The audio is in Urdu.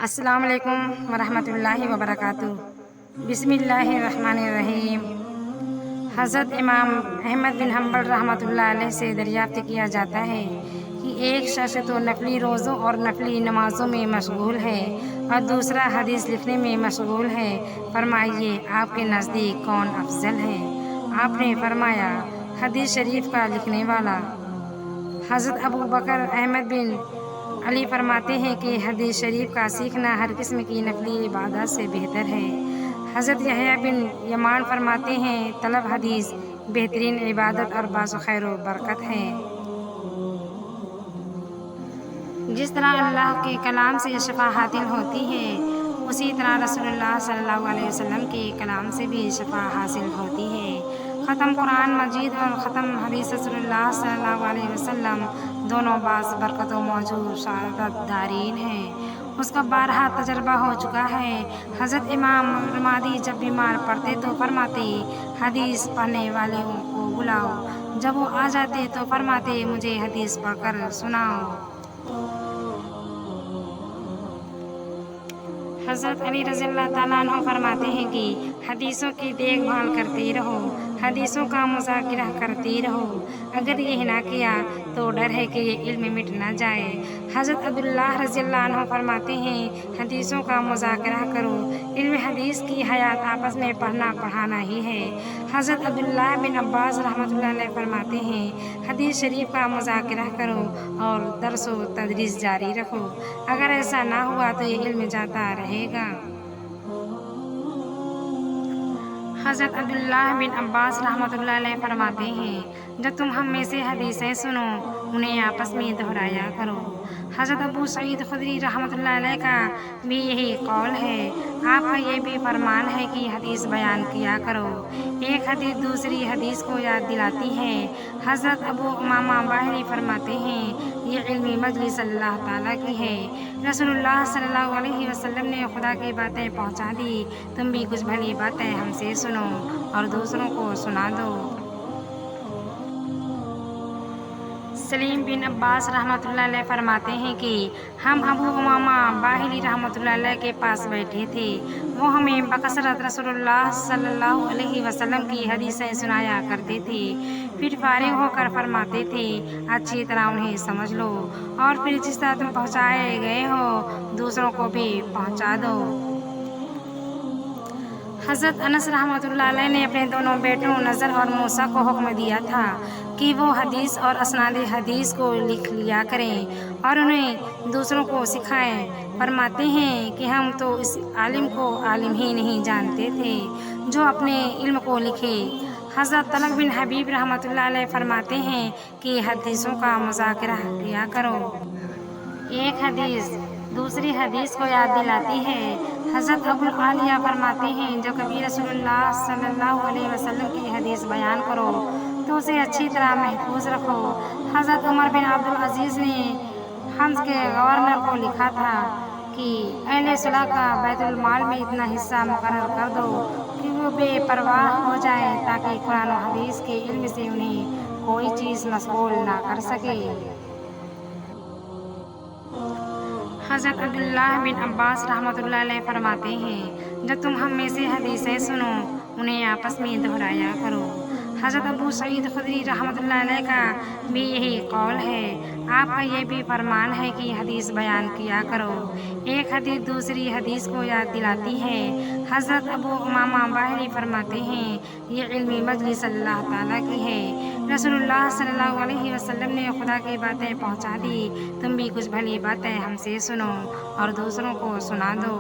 السلام علیکم ورحمۃ اللہ وبرکاتہ۔ بسم اللہ الرحمن الرحیم۔ حضرت امام احمد بن حنبل رحمۃ اللہ علیہ سے دریافت کیا جاتا ہے کہ ایک شخص تو نفلی روزوں اور نفلی نمازوں میں مشغول ہے اور دوسرا حدیث لکھنے میں مشغول ہے، فرمائیے آپ کے نزدیک کون افضل ہے؟ آپ نے فرمایا حدیث شریف کا لکھنے والا۔ حضرت ابو بکر احمد بن علی فرماتے ہیں کہ حدیث شریف کا سیکھنا ہر قسم کی نفلی عبادت سے بہتر ہے۔ حضرت یحییٰ بن یمان فرماتے ہیں طلب حدیث بہترین عبادت اور باعث خیر و برکت ہے۔ جس طرح اللہ کے کلام سے شفا حاصل ہوتی ہے، اسی طرح رسول اللہ صلی اللہ علیہ وسلم کے کلام سے بھی شفا حاصل ہوتی ہے۔ ختم قرآن مجید اور ختم حدیث رسول اللہ صلی اللہ علیہ وسلم دونوں باعث برکت و موجود سعادت دارین ہیں۔ اس کا بارہا تجربہ ہو چکا ہے۔ حضرت امام رمادی جب بیمار پڑتے تو فرماتے حدیث پڑھنے والوں کو بلاؤ، جب وہ آ جاتے تو فرماتے مجھے حدیث پڑھ کر سناؤ۔ حضرت علی رضی اللہ تعالیٰ عنہ فرماتے ہیں کہ حدیثوں کی دیکھ بھال کرتے رہو، حدیثوں کا مذاکرہ کرتے رہو، اگر یہ نہ کیا تو ڈر ہے کہ یہ علم مٹ نہ جائے۔ حضرت عبداللہ رضی اللہ عنہ فرماتے ہیں حدیثوں کا مذاکرہ کرو، علم حدیث کی حیات آپس میں پڑھنا پڑھانا ہی ہے۔ حضرت عبداللہ بن عباس رحمۃ اللہ علیہ فرماتے ہیں حدیث شریف کا مذاکرہ کرو اور درس و تدریس جاری رکھو، اگر ایسا نہ ہوا تو یہ علم جاتا رہے گا۔ حضرت عبداللہ بن عباس رحمۃ اللہ علیہ فرماتے ہیں جب تم ہم میں سے حدیثیں سنو انہیں آپس میں دہرایا کرو۔ حضرت ابو سعید خدری رحمۃ اللہ علیہ کا بھی یہی قول ہے۔ آپ کا یہ بھی فرمان ہے کہ حدیث بیان کیا کرو، ایک حدیث دوسری حدیث کو یاد دلاتی ہے۔ حضرت ابو امامہ باہلی فرماتے ہیں یہ علمی مجلس اللہ تعالیٰ کی ہے۔ رسول اللہ صلی اللہ علیہ وسلم نے خدا کی باتیں پہنچا دی، تم بھی کچھ بھلی باتیں ہم سے سنو اور دوسروں کو سنا دو۔ سلیم بن عباس رحمۃ اللہ علیہ فرماتے ہیں کہ ہم ابو امامہ باہلی رحمۃ اللہ علیہ کے پاس بیٹھے تھے، وہ ہمیں بکثرت رسول اللہ صلی اللہ علیہ وسلم کی حدیثیں سنایا کرتے تھے، پھر فارغ ہو کر فرماتے تھے اچھی طرح انہیں سمجھ لو اور پھر جس طرح تم پہنچائے گئے ہو دوسروں کو بھی پہنچا دو۔ حضرت انس رحمۃ اللہ علیہ نے اپنے دونوں بیٹوں نضر اور موسیٰ کو حکم دیا تھا کہ وہ حدیث اور اسناد حدیث کو لکھ لیا کریں اور انہیں دوسروں کو سکھائیں۔ فرماتے ہیں کہ ہم تو اس عالم کو عالم ہی نہیں جانتے تھے جو اپنے علم کو لکھے۔ حضرت طلق بن حبیب رحمۃ اللہ علیہ فرماتے ہیں کہ حدیثوں کا مذاکرہ کیا کرو، ایک حدیث دوسری حدیث کو یاد دلاتی ہے۔ حضرت ابو العالیہ فرماتے ہیں جب کبھی رسول اللہ صلی اللہ علیہ وسلم کی حدیث بیان کرو تو اسے اچھی طرح محفوظ رکھو۔ حضرت عمر بن عبدالعزیز نے حمص کے گورنر کو لکھا تھا کہ اہل صلاح کا بیت المال میں اتنا حصہ مقرر کر دو کہ وہ بے پرواہ ہو جائیں تاکہ قرآن و حدیث کے علم سے انہیں کوئی چیز مشغول نہ کر سکے۔ حضرت عبداللہ بن عباس رحمۃ اللہ علیہ فرماتے ہیں جب تم ہم میں سے حدیثیں سنو انہیں آپس میں دہرایا کرو۔ حضرت ابو سعید خدری رحمۃ اللہ علیہ کا بھی یہی قول ہے۔ آپ کا یہ بھی فرمان ہے کہ حدیث بیان کیا کرو، ایک حدیث دوسری حدیث کو یاد دلاتی ہے۔ حضرت ابو امامہ باہلی فرماتے ہیں یہ علمی مجلس اللہ تعالیٰ کی ہے۔ رسول اللہ صلی اللہ علیہ وسلم نے خدا کی باتیں پہنچا دی، تم بھی کچھ بھلی باتیں ہم سے سنو اور دوسروں کو سنا دو۔